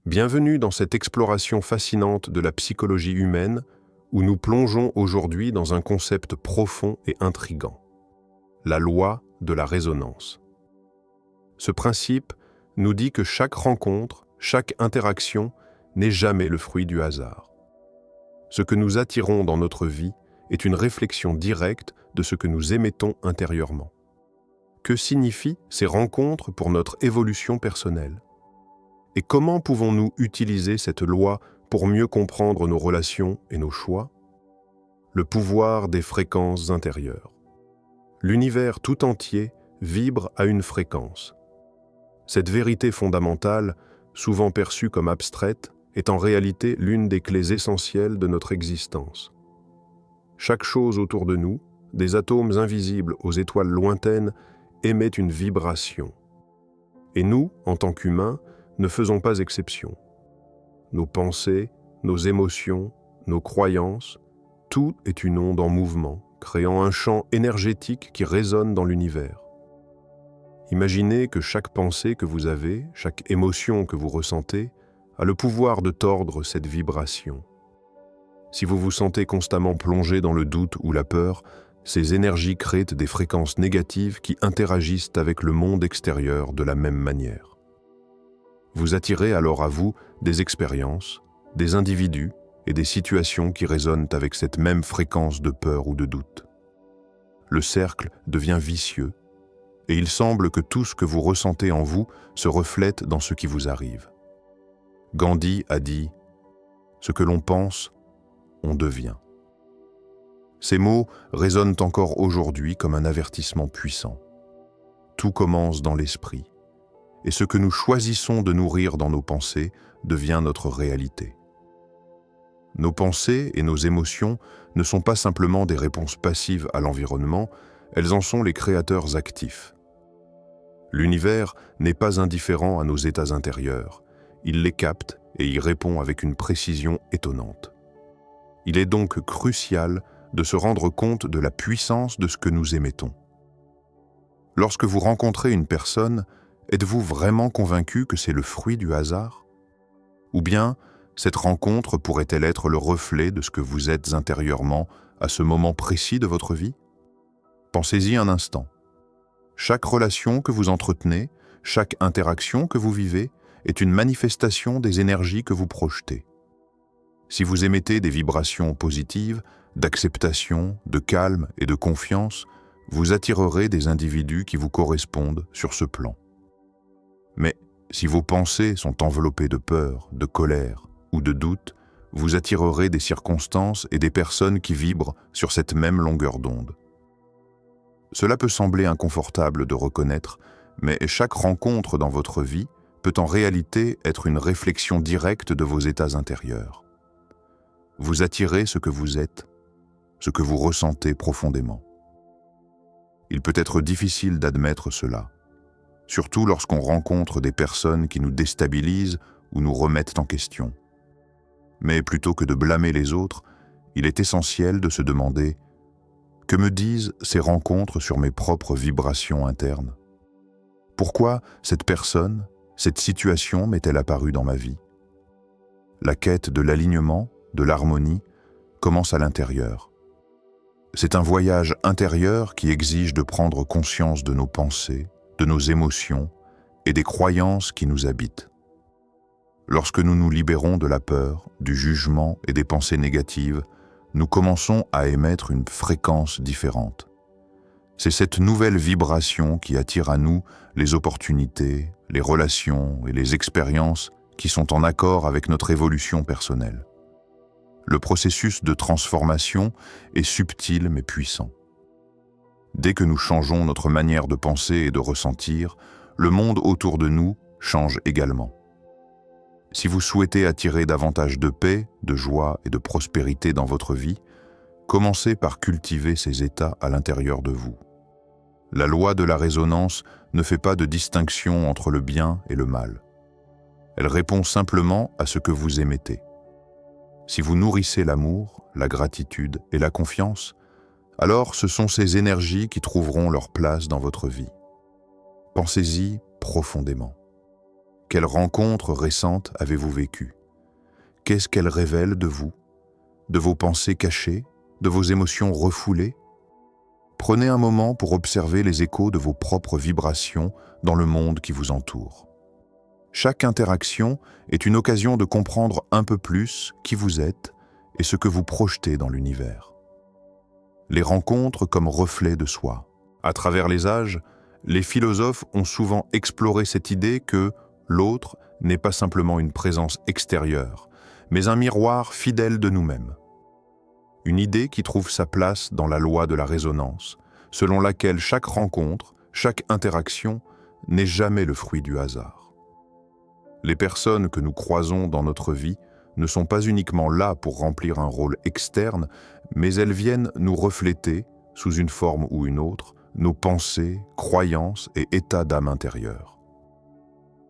Bienvenue dans cette exploration fascinante de la psychologie humaine où nous plongeons aujourd'hui dans un concept profond et intrigant, la loi de la résonance. Ce principe nous dit que chaque rencontre, chaque interaction n'est jamais le fruit du hasard. Ce que nous attirons dans notre vie est une réflexion directe de ce que nous émettons intérieurement. Que signifient ces rencontres pour notre évolution personnelle? Et comment pouvons-nous utiliser cette loi pour mieux comprendre nos relations et nos choix? Le pouvoir des fréquences intérieures. L'univers tout entier vibre à une fréquence. Cette vérité fondamentale, souvent perçue comme abstraite, est en réalité l'une des clés essentielles de notre existence. Chaque chose autour de nous, des atomes invisibles aux étoiles lointaines, émet une vibration. Et nous, en tant qu'humains, ne faisons pas exception. Nos pensées, nos émotions, nos croyances, tout est une onde en mouvement, créant un champ énergétique qui résonne dans l'univers. Imaginez que chaque pensée que vous avez, chaque émotion que vous ressentez, a le pouvoir de tordre cette vibration. Si vous vous sentez constamment plongé dans le doute ou la peur, ces énergies créent des fréquences négatives qui interagissent avec le monde extérieur de la même manière. Vous attirez alors à vous des expériences, des individus et des situations qui résonnent avec cette même fréquence de peur ou de doute. Le cercle devient vicieux et il semble que tout ce que vous ressentez en vous se reflète dans ce qui vous arrive. Gandhi a dit « Ce que l'on pense, on devient ». Ces mots résonnent encore aujourd'hui comme un avertissement puissant. Tout commence dans l'esprit, et ce que nous choisissons de nourrir dans nos pensées devient notre réalité. Nos pensées et nos émotions ne sont pas simplement des réponses passives à l'environnement, elles en sont les créateurs actifs. L'univers n'est pas indifférent à nos états intérieurs, il les capte et y répond avec une précision étonnante. Il est donc crucial de se rendre compte de la puissance de ce que nous émettons. Lorsque vous rencontrez une personne, êtes-vous vraiment convaincu que c'est le fruit du hasard? Ou bien, cette rencontre pourrait-elle être le reflet de ce que vous êtes intérieurement à ce moment précis de votre vie? Pensez-y un instant. Chaque relation que vous entretenez, chaque interaction que vous vivez est une manifestation des énergies que vous projetez. Si vous émettez des vibrations positives, d'acceptation, de calme et de confiance, vous attirerez des individus qui vous correspondent sur ce plan. Mais si vos pensées sont enveloppées de peur, de colère ou de doute, vous attirerez des circonstances et des personnes qui vibrent sur cette même longueur d'onde. Cela peut sembler inconfortable de reconnaître, mais chaque rencontre dans votre vie peut en réalité être une réflexion directe de vos états intérieurs. Vous attirez ce que vous êtes, ce que vous ressentez profondément. Il peut être difficile d'admettre cela, surtout lorsqu'on rencontre des personnes qui nous déstabilisent ou nous remettent en question. Mais plutôt que de blâmer les autres, il est essentiel de se demander « Que me disent ces rencontres sur mes propres vibrations internes? Pourquoi cette personne, cette situation m'est-elle apparue dans ma vie ?» La quête de l'alignement, de l'harmonie, commence à l'intérieur. C'est un voyage intérieur qui exige de prendre conscience de nos pensées, de nos émotions et des croyances qui nous habitent. Lorsque nous nous libérons de la peur, du jugement et des pensées négatives, nous commençons à émettre une fréquence différente. C'est cette nouvelle vibration qui attire à nous les opportunités, les relations et les expériences qui sont en accord avec notre évolution personnelle. Le processus de transformation est subtil mais puissant. Dès que nous changeons notre manière de penser et de ressentir, le monde autour de nous change également. Si vous souhaitez attirer davantage de paix, de joie et de prospérité dans votre vie, commencez par cultiver ces états à l'intérieur de vous. La loi de la résonance ne fait pas de distinction entre le bien et le mal. Elle répond simplement à ce que vous émettez. Si vous nourrissez l'amour, la gratitude et la confiance, alors ce sont ces énergies qui trouveront leur place dans votre vie. Pensez-y profondément. Quelle rencontre récente avez-vous vécue? Qu'est-ce qu'elle révèle de vous, de vos pensées cachées, de vos émotions refoulées? Prenez un moment pour observer les échos de vos propres vibrations dans le monde qui vous entoure. Chaque interaction est une occasion de comprendre un peu plus qui vous êtes et ce que vous projetez dans l'univers. Les rencontres comme reflets de soi. À travers les âges, les philosophes ont souvent exploré cette idée que l'autre n'est pas simplement une présence extérieure, mais un miroir fidèle de nous-mêmes. Une idée qui trouve sa place dans la loi de la résonance, selon laquelle chaque rencontre, chaque interaction n'est jamais le fruit du hasard. Les personnes que nous croisons dans notre vie ne sont pas uniquement là pour remplir un rôle externe, mais elles viennent nous refléter, sous une forme ou une autre, nos pensées, croyances et états d'âme intérieurs.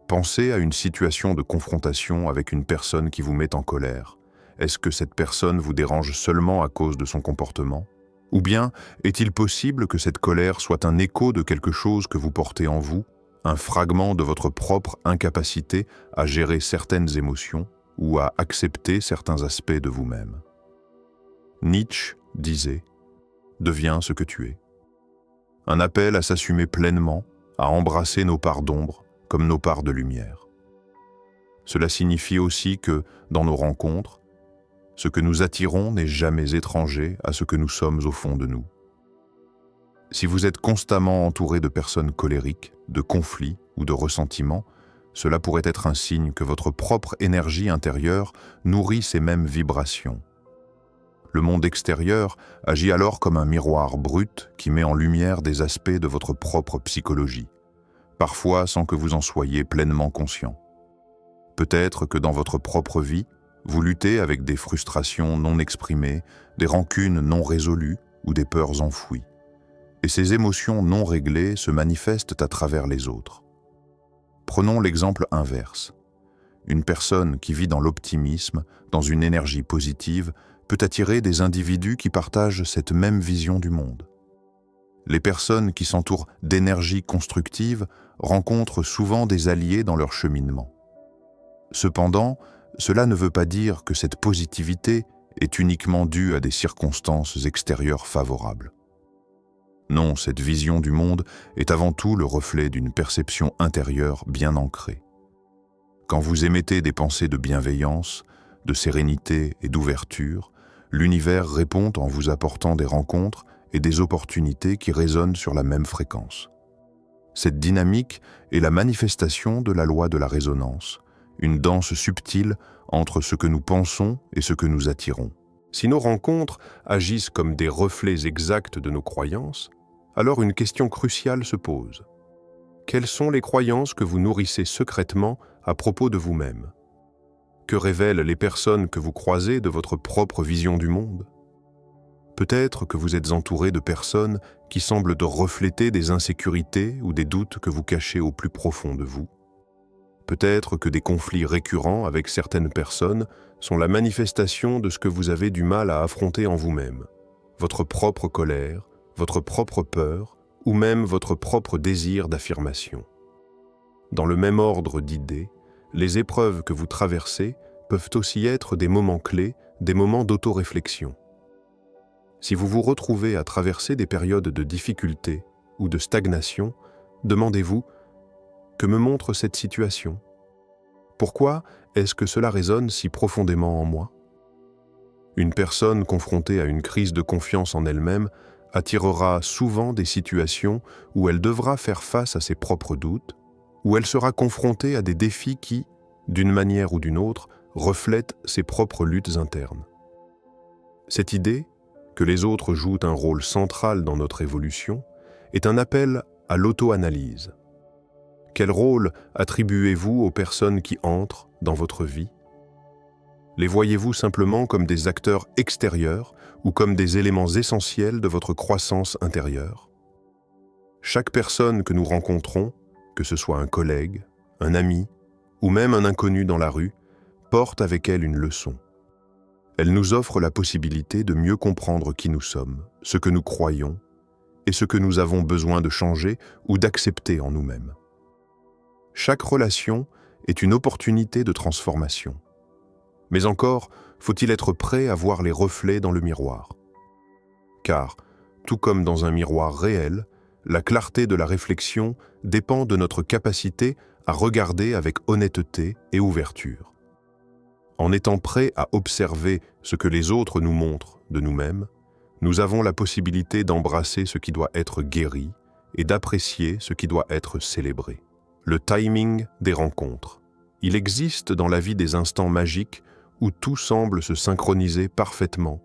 Pensez à une situation de confrontation avec une personne qui vous met en colère. Est-ce que cette personne vous dérange seulement à cause de son comportement? Ou bien est-il possible que cette colère soit un écho de quelque chose que vous portez en vous, un fragment de votre propre incapacité à gérer certaines émotions ou à accepter certains aspects de vous-même? Nietzsche disait « Deviens ce que tu es ». Un appel à s'assumer pleinement, à embrasser nos parts d'ombre comme nos parts de lumière. Cela signifie aussi que, dans nos rencontres, ce que nous attirons n'est jamais étranger à ce que nous sommes au fond de nous. Si vous êtes constamment entouré de personnes colériques, de conflits ou de ressentiments, cela pourrait être un signe que votre propre énergie intérieure nourrit ces mêmes vibrations. Le monde extérieur agit alors comme un miroir brut qui met en lumière des aspects de votre propre psychologie, parfois sans que vous en soyez pleinement conscient. Peut-être que dans votre propre vie, vous luttez avec des frustrations non exprimées, des rancunes non résolues ou des peurs enfouies. Et ces émotions non réglées se manifestent à travers les autres. Prenons l'exemple inverse. Une personne qui vit dans l'optimisme, dans une énergie positive, peut attirer des individus qui partagent cette même vision du monde. Les personnes qui s'entourent d'énergie constructive rencontrent souvent des alliés dans leur cheminement. Cependant, cela ne veut pas dire que cette positivité est uniquement due à des circonstances extérieures favorables. Non, cette vision du monde est avant tout le reflet d'une perception intérieure bien ancrée. Quand vous émettez des pensées de bienveillance, de sérénité et d'ouverture, l'univers répond en vous apportant des rencontres et des opportunités qui résonnent sur la même fréquence. Cette dynamique est la manifestation de la loi de la résonance, une danse subtile entre ce que nous pensons et ce que nous attirons. Si nos rencontres agissent comme des reflets exacts de nos croyances, alors une question cruciale se pose. Quelles sont les croyances que vous nourrissez secrètement à propos de vous-même? Que révèlent les personnes que vous croisez de votre propre vision du monde? Peut-être que vous êtes entouré de personnes qui semblent de refléter des insécurités ou des doutes que vous cachez au plus profond de vous. Peut-être que des conflits récurrents avec certaines personnes sont la manifestation de ce que vous avez du mal à affronter en vous-même, votre propre colère, votre propre peur ou même votre propre désir d'affirmation. Dans le même ordre d'idées, les épreuves que vous traversez peuvent aussi être des moments clés, des moments d'autoréflexion. Si vous vous retrouvez à traverser des périodes de difficulté ou de stagnation, demandez-vous « Que me montre cette situation ? Pourquoi est-ce que cela résonne si profondément en moi ?» Une personne confrontée à une crise de confiance en elle-même attirera souvent des situations où elle devra faire face à ses propres doutes, où elle sera confrontée à des défis qui, d'une manière ou d'une autre, reflètent ses propres luttes internes. Cette idée, que les autres jouent un rôle central dans notre évolution, est un appel à l'auto-analyse. Quel rôle attribuez-vous aux personnes qui entrent dans votre vie? Les voyez-vous simplement comme des acteurs extérieurs ou comme des éléments essentiels de votre croissance intérieure? Chaque personne que nous rencontrons, que ce soit un collègue, un ami ou même un inconnu dans la rue, porte avec elle une leçon. Elle nous offre la possibilité de mieux comprendre qui nous sommes, ce que nous croyons et ce que nous avons besoin de changer ou d'accepter en nous-mêmes. Chaque relation est une opportunité de transformation. Mais encore, faut-il être prêt à voir les reflets dans le miroir. Car, tout comme dans un miroir réel, la clarté de la réflexion dépend de notre capacité à regarder avec honnêteté et ouverture. En étant prêt à observer ce que les autres nous montrent de nous-mêmes, nous avons la possibilité d'embrasser ce qui doit être guéri et d'apprécier ce qui doit être célébré. Le timing des rencontres. Il existe dans la vie des instants magiques où tout semble se synchroniser parfaitement,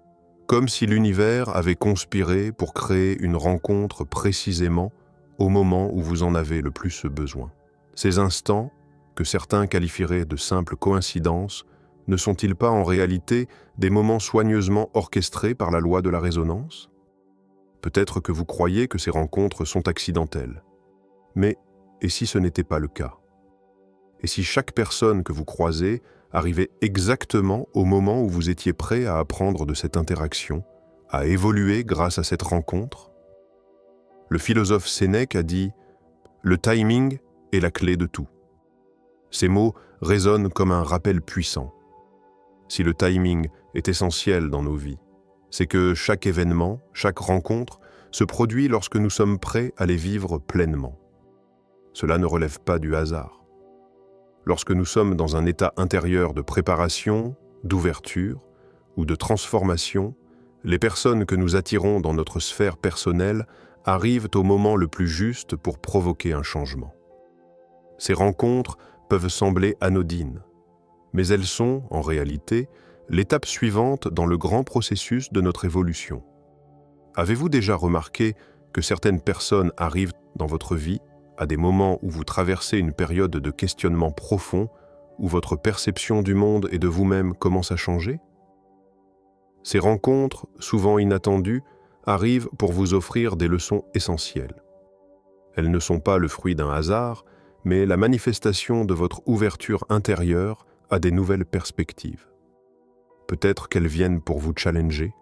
comme si l'univers avait conspiré pour créer une rencontre précisément au moment où vous en avez le plus besoin. Ces instants, que certains qualifieraient de simples coïncidences, ne sont-ils pas en réalité des moments soigneusement orchestrés par la loi de la résonance? Peut-être que vous croyez que ces rencontres sont accidentelles. Mais, et si ce n'était pas le cas? Et si chaque personne que vous croisez arrivait exactement au moment où vous étiez prêt à apprendre de cette interaction, à évoluer grâce à cette rencontre? Le philosophe Sénèque a dit « Le timing est la clé de tout ». Ces mots résonnent comme un rappel puissant. Si le timing est essentiel dans nos vies, c'est que chaque événement, chaque rencontre se produit lorsque nous sommes prêts à les vivre pleinement. Cela ne relève pas du hasard. Lorsque nous sommes dans un état intérieur de préparation, d'ouverture ou de transformation, les personnes que nous attirons dans notre sphère personnelle arrivent au moment le plus juste pour provoquer un changement. Ces rencontres peuvent sembler anodines, mais elles sont, en réalité, l'étape suivante dans le grand processus de notre évolution. Avez-vous déjà remarqué que certaines personnes arrivent dans votre vie à des moments où vous traversez une période de questionnement profond, où votre perception du monde et de vous-même commence à changer? Ces rencontres, souvent inattendues, arrivent pour vous offrir des leçons essentielles. Elles ne sont pas le fruit d'un hasard, mais la manifestation de votre ouverture intérieure à des nouvelles perspectives. Peut-être qu'elles viennent pour vous challenger,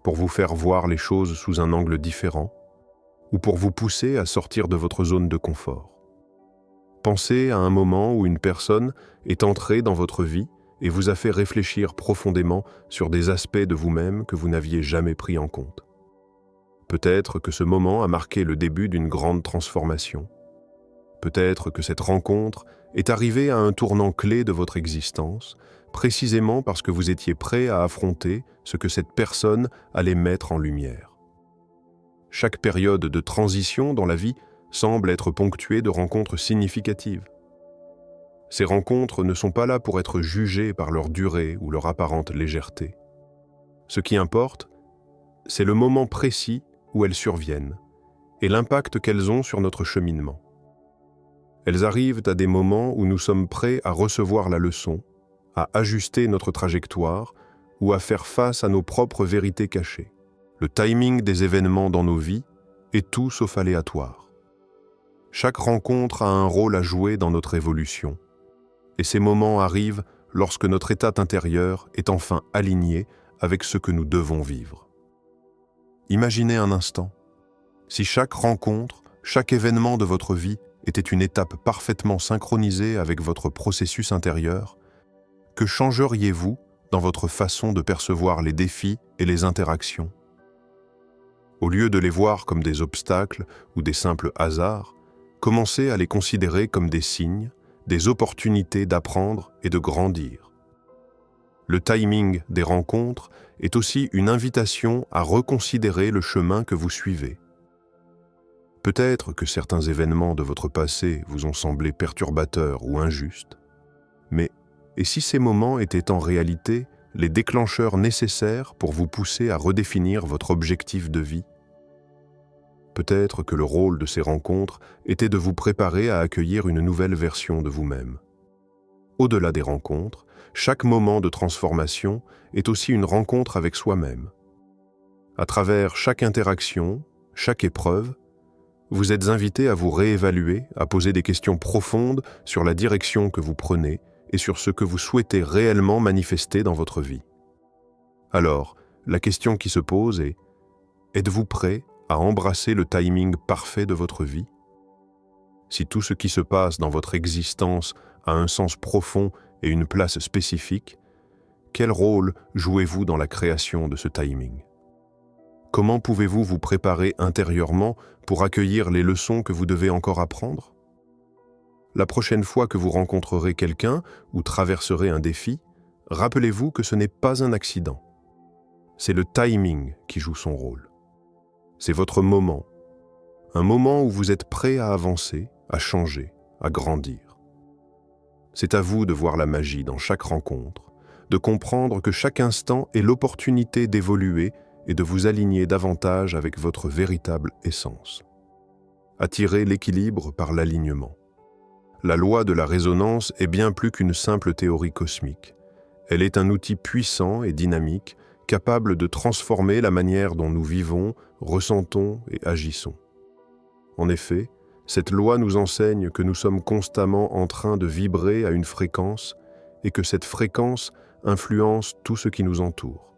pour vous faire voir les choses sous un angle différent, ou pour vous pousser à sortir de votre zone de confort. Pensez à un moment où une personne est entrée dans votre vie et vous a fait réfléchir profondément sur des aspects de vous-même que vous n'aviez jamais pris en compte. Peut-être que ce moment a marqué le début d'une grande transformation. Peut-être que cette rencontre est arrivée à un tournant clé de votre existence, précisément parce que vous étiez prêt à affronter ce que cette personne allait mettre en lumière. Chaque période de transition dans la vie semble être ponctuée de rencontres significatives. Ces rencontres ne sont pas là pour être jugées par leur durée ou leur apparente légèreté. Ce qui importe, c'est le moment précis où elles surviennent et l'impact qu'elles ont sur notre cheminement. Elles arrivent à des moments où nous sommes prêts à recevoir la leçon, à ajuster notre trajectoire ou à faire face à nos propres vérités cachées. Le timing des événements dans nos vies est tout sauf aléatoire. Chaque rencontre a un rôle à jouer dans notre évolution, et ces moments arrivent lorsque notre état intérieur est enfin aligné avec ce que nous devons vivre. Imaginez un instant, si chaque rencontre, chaque événement de votre vie était une étape parfaitement synchronisée avec votre processus intérieur, que changeriez-vous dans votre façon de percevoir les défis et les interactions? Au lieu de les voir comme des obstacles ou des simples hasards, commencez à les considérer comme des signes, des opportunités d'apprendre et de grandir. Le timing des rencontres est aussi une invitation à reconsidérer le chemin que vous suivez. Peut-être que certains événements de votre passé vous ont semblé perturbateurs ou injustes, mais et si ces moments étaient en réalité les déclencheurs nécessaires pour vous pousser à redéfinir votre objectif de vie? Peut-être que le rôle de ces rencontres était de vous préparer à accueillir une nouvelle version de vous-même. Au-delà des rencontres, chaque moment de transformation est aussi une rencontre avec soi-même. À travers chaque interaction, chaque épreuve, vous êtes invité à vous réévaluer, à poser des questions profondes sur la direction que vous prenez et sur ce que vous souhaitez réellement manifester dans votre vie. Alors, la question qui se pose est: êtes-vous prêt à embrasser le timing parfait de votre vie? Si tout ce qui se passe dans votre existence a un sens profond et une place spécifique, quel rôle jouez-vous dans la création de ce timing? Comment pouvez-vous vous préparer intérieurement pour accueillir les leçons que vous devez encore apprendre? La prochaine fois que vous rencontrerez quelqu'un ou traverserez un défi, rappelez-vous que ce n'est pas un accident. C'est le timing qui joue son rôle. C'est votre moment. Un moment où vous êtes prêt à avancer, à changer, à grandir. C'est à vous de voir la magie dans chaque rencontre, de comprendre que chaque instant est l'opportunité d'évoluer et de vous aligner davantage avec votre véritable essence. Attirez l'équilibre par l'alignement. La loi de la résonance est bien plus qu'une simple théorie cosmique. Elle est un outil puissant et dynamique, capable de transformer la manière dont nous vivons, ressentons et agissons. En effet, cette loi nous enseigne que nous sommes constamment en train de vibrer à une fréquence et que cette fréquence influence tout ce qui nous entoure.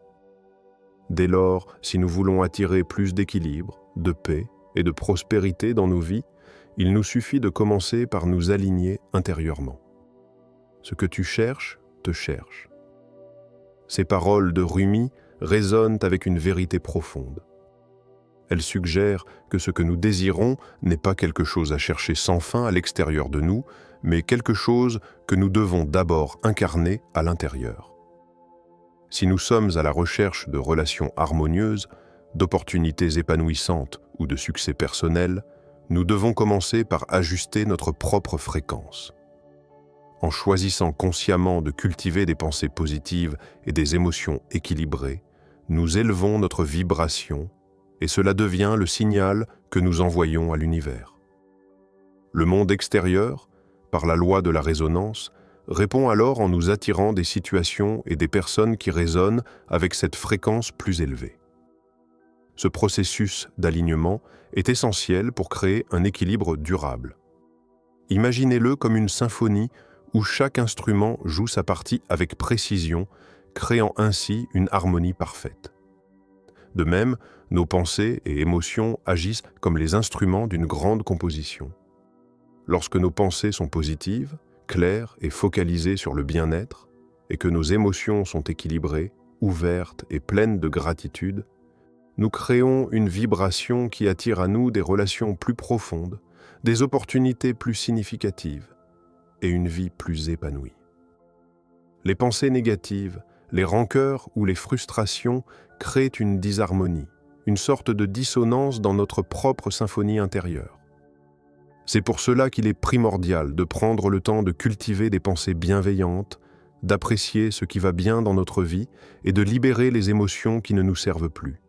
Dès lors, si nous voulons attirer plus d'équilibre, de paix et de prospérité dans nos vies, il nous suffit de commencer par nous aligner intérieurement. Ce que tu cherches, te cherche. Ces paroles de Rumi résonnent avec une vérité profonde. Elles suggèrent que ce que nous désirons n'est pas quelque chose à chercher sans fin à l'extérieur de nous, mais quelque chose que nous devons d'abord incarner à l'intérieur. Si nous sommes à la recherche de relations harmonieuses, d'opportunités épanouissantes ou de succès personnel, nous devons commencer par ajuster notre propre fréquence. En choisissant consciemment de cultiver des pensées positives et des émotions équilibrées, nous élevons notre vibration et cela devient le signal que nous envoyons à l'univers. Le monde extérieur, par la loi de la résonance, répond alors en nous attirant des situations et des personnes qui résonnent avec cette fréquence plus élevée. Ce processus d'alignement est essentiel pour créer un équilibre durable. Imaginez-le comme une symphonie où chaque instrument joue sa partie avec précision, créant ainsi une harmonie parfaite. De même, nos pensées et émotions agissent comme les instruments d'une grande composition. Lorsque nos pensées sont positives, claires et focalisées sur le bien-être, et que nos émotions sont équilibrées, ouvertes et pleines de gratitude, nous créons une vibration qui attire à nous des relations plus profondes, des opportunités plus significatives et une vie plus épanouie. Les pensées négatives, les rancœurs ou les frustrations créent une disharmonie, une sorte de dissonance dans notre propre symphonie intérieure. C'est pour cela qu'il est primordial de prendre le temps de cultiver des pensées bienveillantes, d'apprécier ce qui va bien dans notre vie et de libérer les émotions qui ne nous servent plus.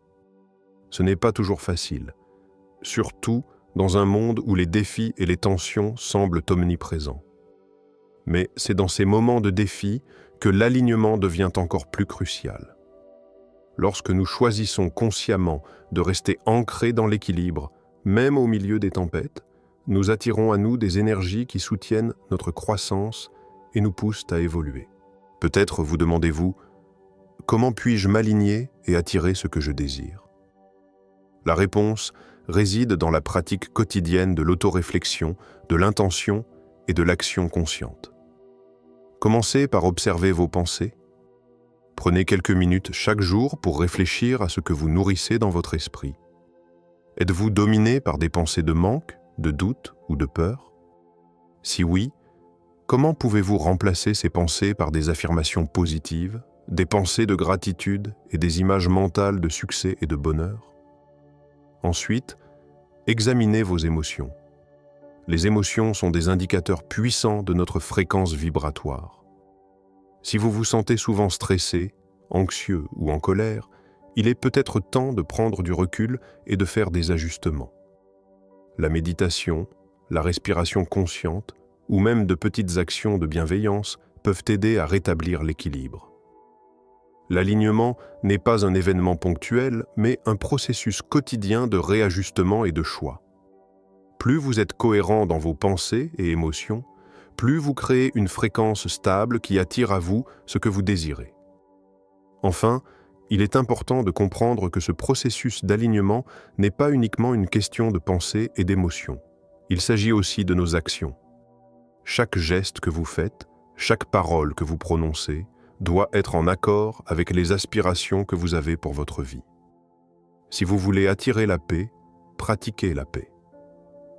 Ce n'est pas toujours facile, surtout dans un monde où les défis et les tensions semblent omniprésents. Mais c'est dans ces moments de défi que l'alignement devient encore plus crucial. Lorsque nous choisissons consciemment de rester ancrés dans l'équilibre, même au milieu des tempêtes, nous attirons à nous des énergies qui soutiennent notre croissance et nous poussent à évoluer. Peut-être vous demandez-vous, comment puis-je m'aligner et attirer ce que je désire ? La réponse réside dans la pratique quotidienne de l'autoréflexion, de l'intention et de l'action consciente. Commencez par observer vos pensées. Prenez quelques minutes chaque jour pour réfléchir à ce que vous nourrissez dans votre esprit. Êtes-vous dominé par des pensées de manque, de doute ou de peur? Si oui, comment pouvez-vous remplacer ces pensées par des affirmations positives, des pensées de gratitude et des images mentales de succès et de bonheur? Ensuite, examinez vos émotions. Les émotions sont des indicateurs puissants de notre fréquence vibratoire. Si vous vous sentez souvent stressé, anxieux ou en colère, il est peut-être temps de prendre du recul et de faire des ajustements. La méditation, la respiration consciente ou même de petites actions de bienveillance peuvent aider à rétablir l'équilibre. L'alignement n'est pas un événement ponctuel, mais un processus quotidien de réajustement et de choix. Plus vous êtes cohérent dans vos pensées et émotions, plus vous créez une fréquence stable qui attire à vous ce que vous désirez. Enfin, il est important de comprendre que ce processus d'alignement n'est pas uniquement une question de pensée et d'émotion. Il s'agit aussi de nos actions. Chaque geste que vous faites, chaque parole que vous prononcez, doit être en accord avec les aspirations que vous avez pour votre vie. Si vous voulez attirer la paix, pratiquez la paix.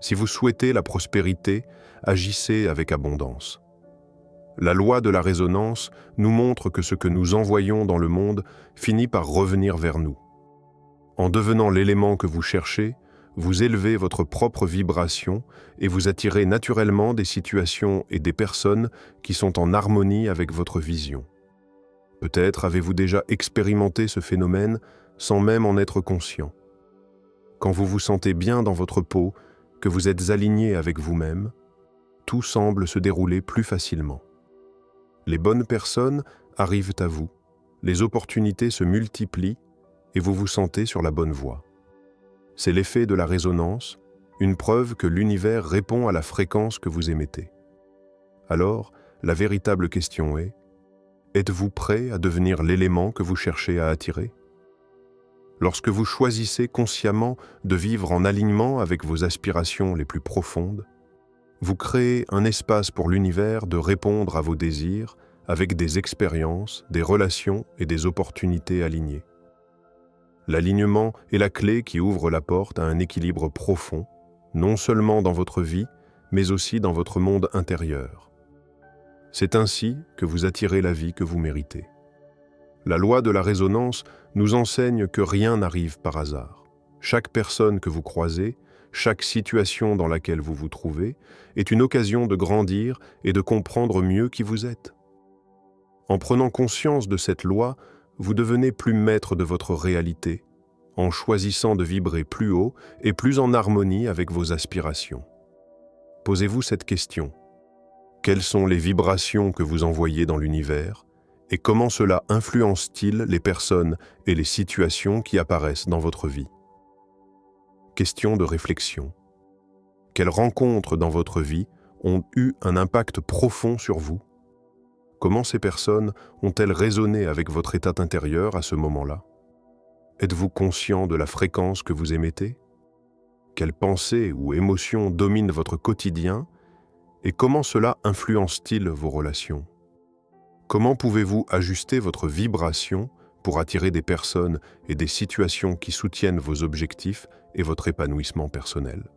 Si vous souhaitez la prospérité, agissez avec abondance. La loi de la résonance nous montre que ce que nous envoyons dans le monde finit par revenir vers nous. En devenant l'élément que vous cherchez, vous élevez votre propre vibration et vous attirez naturellement des situations et des personnes qui sont en harmonie avec votre vision. Peut-être avez-vous déjà expérimenté ce phénomène sans même en être conscient. Quand vous vous sentez bien dans votre peau, que vous êtes aligné avec vous-même, tout semble se dérouler plus facilement. Les bonnes personnes arrivent à vous, les opportunités se multiplient et vous vous sentez sur la bonne voie. C'est l'effet de la résonance, une preuve que l'univers répond à la fréquence que vous émettez. Alors, la véritable question est, êtes-vous prêt à devenir l'élément que vous cherchez à attirer ? Lorsque vous choisissez consciemment de vivre en alignement avec vos aspirations les plus profondes, vous créez un espace pour l'univers de répondre à vos désirs avec des expériences, des relations et des opportunités alignées. L'alignement est la clé qui ouvre la porte à un équilibre profond, non seulement dans votre vie, mais aussi dans votre monde intérieur. C'est ainsi que vous attirez la vie que vous méritez. La loi de la résonance nous enseigne que rien n'arrive par hasard. Chaque personne que vous croisez, chaque situation dans laquelle vous vous trouvez, est une occasion de grandir et de comprendre mieux qui vous êtes. En prenant conscience de cette loi, vous devenez plus maître de votre réalité, en choisissant de vibrer plus haut et plus en harmonie avec vos aspirations. Posez-vous cette question. Quelles sont les vibrations que vous envoyez dans l'univers et comment cela influence-t-il les personnes et les situations qui apparaissent dans votre vie ? Question de réflexion. Quelles rencontres dans votre vie ont eu un impact profond sur vous ? Comment ces personnes ont-elles résonné avec votre état intérieur à ce moment-là ? Êtes-vous conscient de la fréquence que vous émettez ? Quelles pensées ou émotions dominent votre quotidien et comment cela influence-t-il vos relations ? Comment pouvez-vous ajuster votre vibration pour attirer des personnes et des situations qui soutiennent vos objectifs et votre épanouissement personnel ?